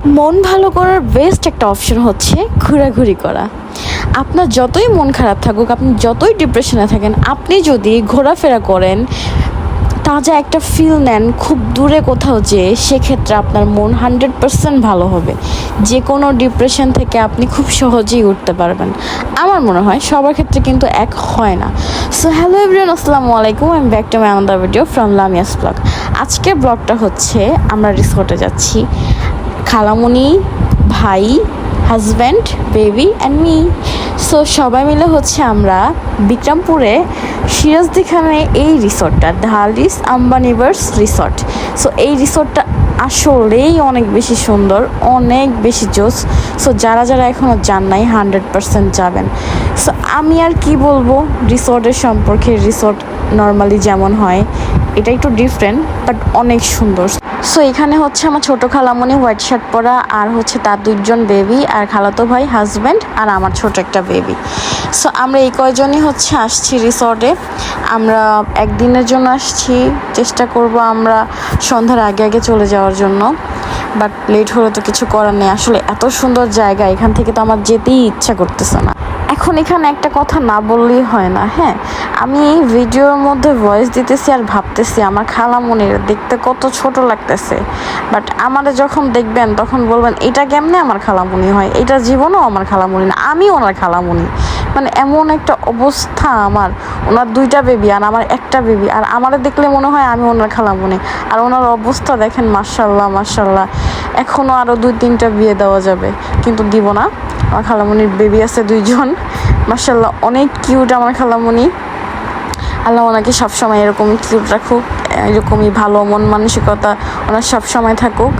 মন ভালো করার বেস্ট একটা অপশন হচ্ছে ঘোরাঘুরি করা। আপনার যতই মন খারাপ থাকুক, আপনি যতই ডিপ্রেশনে থাকেন, আপনি যদি ঘোরাফেরা করেন, তাজা একটা ফিল নেন খুব দূরে কোথাও যেয়ে, সেক্ষেত্রে আপনার মন 100% ভালো হবে। যে কোনো ডিপ্রেশন থেকে আপনি খুব সহজেই উঠতে পারবেন। আমার মনে হয় সবার ক্ষেত্রে কিন্তু এক হয় না। সো হ্যালো এভরিওয়ান, আসসালামু আলাইকুম, আমি back to my another video from Lamia's blog. আজকের ব্লগটা হচ্ছে আমরা রিসোর্টে যাচ্ছি, খালামণি, ভাই, husband, baby and me. So সবাই মিলে হচ্ছে আমরা বিক্রমপুরে সিরাজদি খানে এই রিসোর্টটা ঢালিস আম্বানিভার্স রিসোর্ট। সো এই রিসোর্টটা আসলেই অনেক বেশি সুন্দর, অনেক বেশি জোস। সো যারা যারা এখনও যান নাই 100% যাবেন। সো আমি আর কি বলবো রিসোর্টের সম্পর্কে। রিসোর্ট নর্মালি যেমন হয়, এটা একটু ডিফারেন্ট বাট অনেক সুন্দর। সো এখানে হচ্ছে আমার ছোটো খালামণি হোয়াইট শার্ট পরা, আর হচ্ছে তার দুইজন বেবি, আর খালাতো ভাই, হাজব্যান্ড, আর আমার ছোট একটা বেবি। সো আমরা এই কয়জনই হচ্ছে আসছি রিসর্টে। আমরা একদিনের জন্য আসছি, চেষ্টা করব আমরা সন্ধ্যার আগে আগে চলে যাওয়ার জন্য, বাট লেট হলে তো কিছু করার নেই। আসলে এত সুন্দর জায়গা, এখান থেকে তো আমার যেতেই ইচ্ছা করতেছে না। এখন এখানে একটা কথা না বললেই হয় না। হ্যাঁ, আমি ভিডিওর মধ্যে ভয়েস দিতেছি আর ভাবতেছি আমার খালামণির দেখতে কত ছোট লাগতেছে, বাট আমারে যখন দেখবেন তখন বলবেন এটা কেমনে আমার খালামণি হয়, এটা জীবনও আমার খালামণি না, আমি ওনার খালামণি। মানে এমন একটা অবস্থা আমার, ওনার দুইটা বেবি আর আমার একটা বেবি, আর আমারে দেখলে মনে হয় আমি ওনার খালামণি। আর ওনার অবস্থা দেখেন, মাশাল্লাহ মাশাল্লাহ, এখনও আরও 2-3টা বিয়ে দেওয়া যাবে, কিন্তু দিব না। আমার খালামণির বেবি আছে 2জন, মাশাল্লাহ অনেক কিউট আমার খালামণি। আল্লাহ ওনাকে সবসময় এরকমই কিউট রাখুক, এরকমই ভালো মন মানসিকতা ওনার সবসময় থাকুক,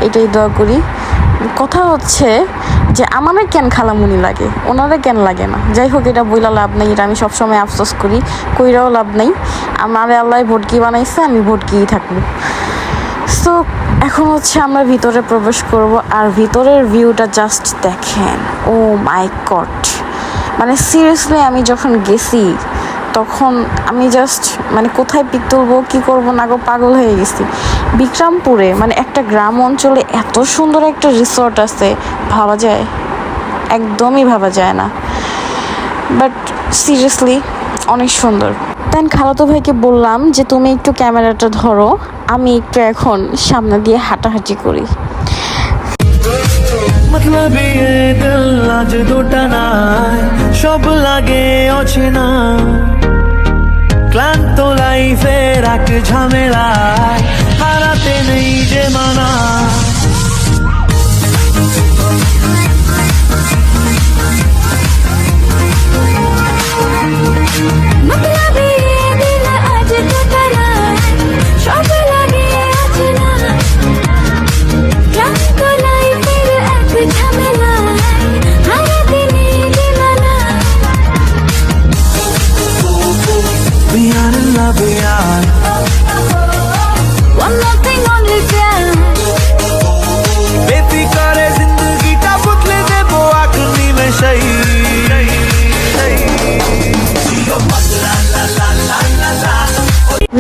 এটাই দোয়া করি। কথা হচ্ছে যে আমাদের কেন খালামুনি লাগে, ওনারা কেন লাগে না। যাই হোক, এটা বইলা লাভ নেই, এটা আমি সবসময় আফসোস করি, কইরাও লাভ নেই। আমার আল্লাহ ভটকি বানাইছে, আমি ভটকিই থাকবো। সো এখন হচ্ছে আমরা ভিতরে প্রবেশ করব, আর ভিতরের ভিউটা জাস্ট দেখেন, ও মাই গড। মানে সিরিয়াসলি আমি যখন গেছি তখন আমি জাস্ট মানে কোথায় পিক তুলবো, কী করবো না গো, পাগল হয়ে গেছি। বিক্রমপুরে মানে একটা গ্রাম অঞ্চলে এত সুন্দর একটা রিসর্ট আছে, ভাবা যায়? একদমই ভাবা যায় না, বাট সিরিয়াসলি অনেক সুন্দর। দেন খালাতো ভাইকে বললাম যে তুমি একটু ক্যামেরাটা ধরো, আমি একটু এখন সামনে দিয়ে হাঁটাহাঁটি করি। मतलब ये दिल आज দুটানা সব লাগে অচেনা, ক্লান্ত লাইফের এক ঝামেলায় হারাতে নেই যে মানা।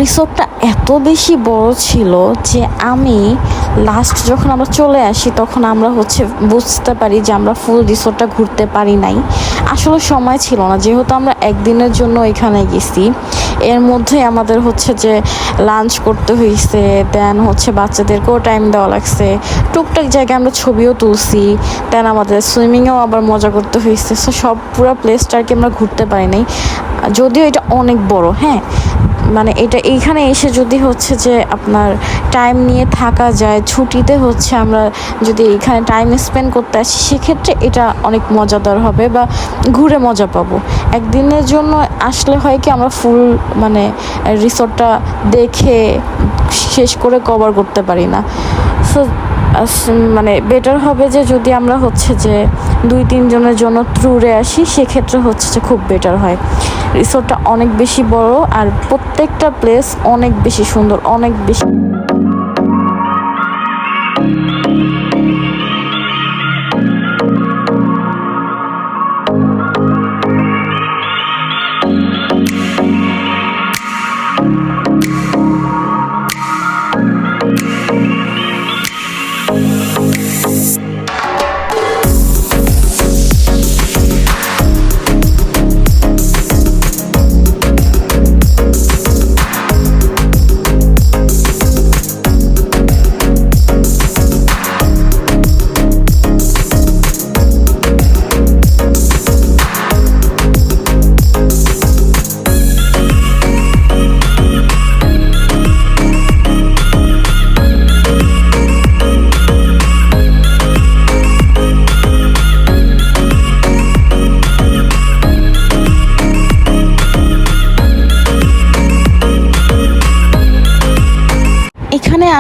রিসোর্টটা এত বেশি বড় ছিল যে আমি লাস্ট যখন আমরা চলে আসি তখন আমরা হচ্ছে বুঝতে পারি যে আমরা ফুল রিসোর্টটা ঘুরতে পারি নাই। আসলে সময় ছিল না, যেহেতু আমরা একদিনের জন্য এখানে গেছি। এর মধ্যে আমাদের হচ্ছে যে লাঞ্চ করতে হয়েছে, দেন হচ্ছে বাচ্চাদেরকেও টাইম দেওয়া লাগছে, টুকটাক জায়গায় আমরা ছবিও তুলছি, দেন আমাদের সুইমিংয়েও আবার মজা করতে হয়েছে। সো সব পুরো প্লেসটা আর কি আমরা ঘুরতে পারি নাই, যদিও এটা অনেক বড়। হ্যাঁ, মানে এটা এইখানে এসে যদি হচ্ছে যে আপনার টাইম নিয়ে থাকা যায়, ছুটিতে হচ্ছে আমরা যদি এইখানে টাইম স্পেন্ড করতে আসি, সেক্ষেত্রে এটা অনেক মজাদার হবে বা ঘুরে মজা পাবো। একদিনের জন্য আসলে হয় কি আমরা ফুল মানে রিসোর্টটা দেখে শেষ করে কভার করতে পারি না। সো মানে বেটার হবে যে যদি আমরা হচ্ছে যে 2-3 জনের জন্য ট্যুরে আসি, সেক্ষেত্রে হচ্ছে যে খুব বেটার হয়। রিসোর্টটা অনেক বেশি বড়, আর প্রত্যেকটা প্লেস অনেক বেশি সুন্দর, অনেক বেশি।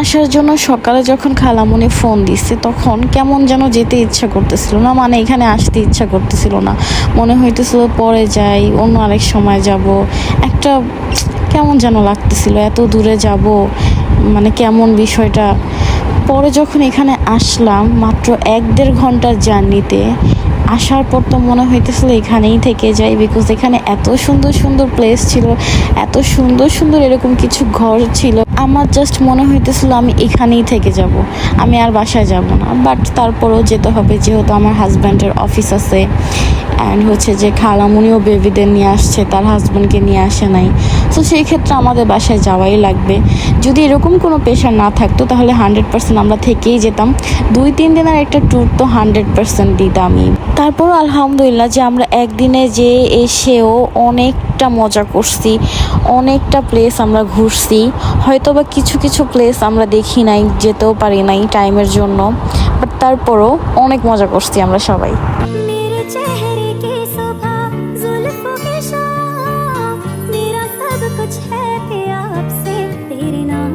আসার জন্য সকালে যখন খালামণি ফোন দিচ্ছে তখন কেমন যেন যেতে ইচ্ছা করতেছিল না, মানে এখানে আসতে ইচ্ছা করতেছিল না। মনে হইতেছিল পরে যাই, অন্য আরেক সময় যাব। একটা কেমন যেন লাগতেছিল, এত দূরে যাব, মানে কেমন বিষয়টা। পরে যখন এখানে আসলাম মাত্র 1-1.5 ঘন্টার জার্নিতে, আসার পর তো মনে হইতেছিল এখানেই থেকে যাই, বিকজ এখানে এত সুন্দর সুন্দর প্লেস ছিল, এত সুন্দর সুন্দর এরকম কিছু ঘর ছিল। আমার জাস্ট মনে হইতেছিল আমি এখানেই থেকে যাব, আমি আর বাসায় যাব না। বাট তারপরেও যেতে হবে, যেহেতু আমার হাজব্যান্ডের অফিস আছে, অ্যান্ড হচ্ছে যে খালামুনিও বেবিদের নিয়ে আসছে, তার হাজব্যান্ডকে নিয়ে আসে নাই। তো সেই ক্ষেত্রে আমাদের বাসায় যাওয়াই লাগবে। যদি এরকম কোনো প্রেশার না থাকতো তাহলে 100% আমরা থেকেই যেতাম। 2-3 দিনের একটা ট্যুর তো 100% দিতামই। তারপরও আলহামদুলিল্লাহ যে আমরা একদিনে যে এসেও অনেকটা মজা করছি, অনেকটা প্লেস আমরা ঘুরছি। হয়তো বা কিছু কিছু প্লেস আমরা দেখি নাই, যেতেও পারি নাই টাইমের জন্য, বাট তারপরও অনেক মজা করছি আমরা সবাই। मेरे चेहरे की सुबह जुल्फों की शाम, मेरा सब कुछ है पिया आपसे तेरे नाम,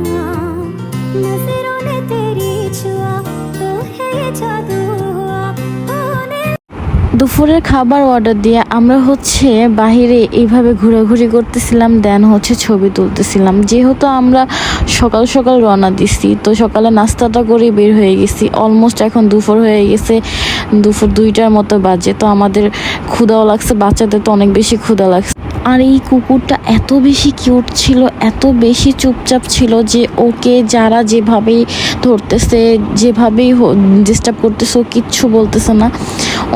नजरों ने तेरी छुआ तो है ये जादू हुआ तूने। দুপুরের খাবার অর্ডার দিয়ে আমরা হচ্ছে বাহিরে এইভাবে ঘোরাঘুরি করতেছিলাম, দেন হচ্ছে ছবি তুলতেছিলাম। যেহেতু আমরা সকাল সকাল রওনা দিছি, তো সকালে নাস্তাটা করে বের হয়ে গেছি। অলমোস্ট এখন দুপুর হয়ে গেছে, দুপুর 2টার মতো বাজে। তো আমাদের ক্ষুধাও লাগছে, বাচ্চাদের তো অনেক বেশি ক্ষুধা লাগছে। আর এই কুকুরটা এত বেশি কিউট ছিল, এত বেশি চুপচাপ ছিল যে ওকে যারা যেভাবেই ধরতেছে, যেভাবেই ডিস্টার্ব করতেছে, ও কিচ্ছু বলতেছে না,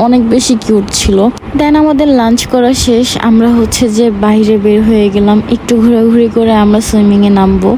অনেক বেশি কিউট ছিল। দেন আমাদের লাঞ্চ করা শেষ, আমরা হচ্ছে যে বাইরে বের হয়ে গেলাম, একটু ঘোরাঘুরি করে আমরা সুইমিংয়ে নামবো।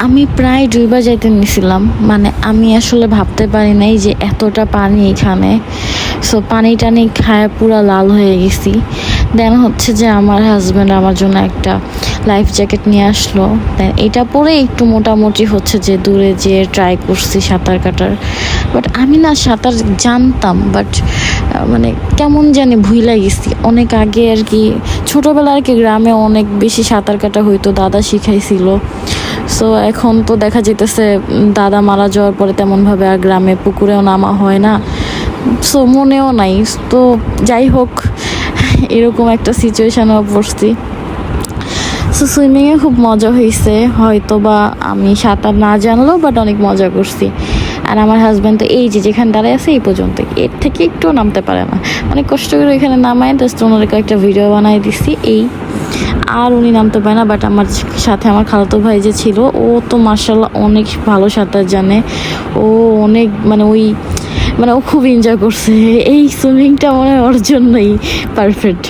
আমি প্রায় ডুইবা যাইতে নিছিলাম, মানে আমি আসলে ভাবতে পারি নাই যে এতটা পানি এখানে। সো পানি টানি খায় পুরো লাল হয়ে গেছি। দেন হচ্ছে যে আমার হাজব্যান্ড আমার জন্য একটা লাইফ জ্যাকেট নিয়ে আসলো। দেন এটা পরে একটু মোটামুটি হচ্ছে যে দূরে যেয়ে ট্রাই করছি সাঁতার কাটার। বাট আমি না সাঁতার জানতাম, বাট মানে কেমন জানি ভুইলা গেছি। অনেক আগে আর কি, ছোটোবেলা আর কি গ্রামে অনেক বেশি সাঁতার কাটা হইতো, দাদা শিখাইছিল। সো এখন তো দেখা যেতেছে দাদা মারা যাওয়ার পরে তেমনভাবে আর গ্রামে পুকুরেও নামা হয় না, সো মনেও নাই। তো যাই হোক, এরকম একটা সিচুয়েশানেও পড়ছি। সো সুইমিংয়ে খুব মজা হয়েছে, হয়তো বা আমি সাঁতার না জানলেও বাট অনেক মজা করছি। আর আমার হাজব্যান্ড তো এই যে যেখানে দাঁড়ায় আছে এই পর্যন্ত, এর থেকে একটু নামতে পারে না। অনেক কষ্ট করে এখানে নামায়, জাস্ট ওনার কয়েকটা ভিডিও বানাই দিছি এই। আর উনি নামতে পারে না, বাট আমার সাথে আমার খালাতো ভাই যে ছিল, ও তো মার্শাল্লাহ অনেক ভালো সাঁতার জানে। ও অনেক মানে ও খুব এনজয় করছে এই সুইমিংটা, মনে হয় ওর জন্যই পারফেক্ট।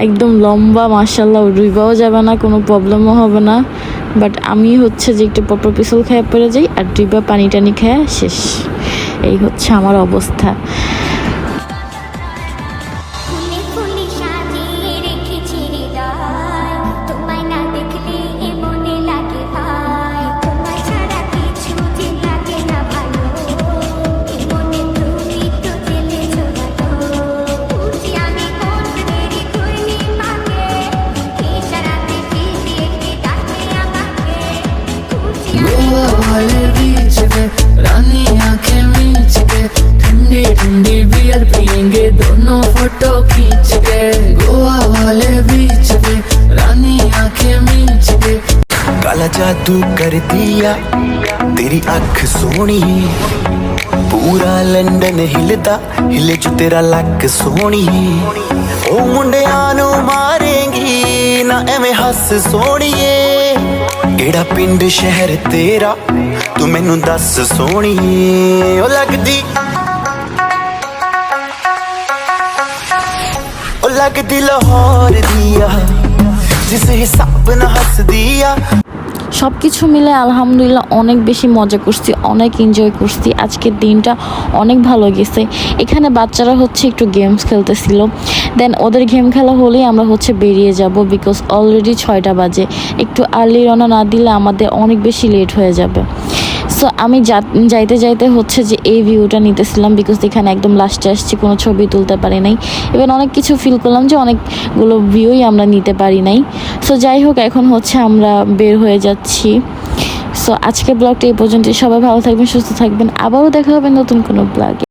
একদম লম্বা, মার্শাল্লাহ, ডুইবাও যাবে না, কোনো প্রবলেমও হবে না। বাট আমি হচ্ছে যে একটু পপর পিছল খেয়ে পড়ে যাই, আর ডুইবা পানি টানি খেয়ে শেষ। এই হচ্ছে আমার অবস্থা। ফুলে ফুলে সাজিয়ে রেখেছি হৃদয়, তোমায় না দেখলে এ মনে লাগে ভাই, তোমায় ছাড়া কিছু যে লাগে না ভালো, এ মনে তুমি তো জেলেছো ভালো। বুঝি আমি কোন দেরি করিনি মাকে, ইশারাতে ফিরিয়ে ডাকে আমাকে। বুঝি আমি ভাইয়ের বিচ में दोनों फोटो खींच के गोवा वाले बीच पे रानी आंखें मीच के काला जादू कर दिया तेरी अख सोनी पूरा लंदन हिलदा हिले जो तेरा लक सोनी ओ मुंडियां नू मारेंगी ना एवें हस सोणीए केड़ा पिंड शहर तेरा तू मैनू दस सोणीए ओ लगदी लाहौर दिया जिस हिसाब ना हस दिया সব কিছু মিলে আলহামদুলিল্লাহ অনেক বেশি মজা করছি, অনেক এনজয় করছি। আজকের দিনটা অনেক ভালো গেছে। এখানে বাচ্চারা হচ্ছে একটু গেমস খেলতেছিল, দেন ওদের গেম খেলা হলেই আমরা হচ্ছে বেরিয়ে যাব, বিকজ অলরেডি 6টা বাজে। একটু আর্লি রওনা না দিলে আমাদের অনেক বেশি লেট হয়ে যাবে। সো আমি যাইতে যাইতে হচ্ছে যে এই ভিউটা নিতেছিলাম, বিকজ এখানে একদম লাস্টে আসছি, কোনো ছবি তুলতে পারি নাই। ইভেন অনেক কিছু ফিল করলাম যে অনেকগুলো ভিউই আমরা নিতে পারি নাই। সো যাই হোক, এখন হচ্ছে আমরা বের হয়ে যাচ্ছি। সো আজকে ব্লগটা এই পর্যন্ত। সবাই ভালো থাকবেন, সুস্থ থাকবেন, আবারও দেখা হবে নতুন কোনো ব্লগে।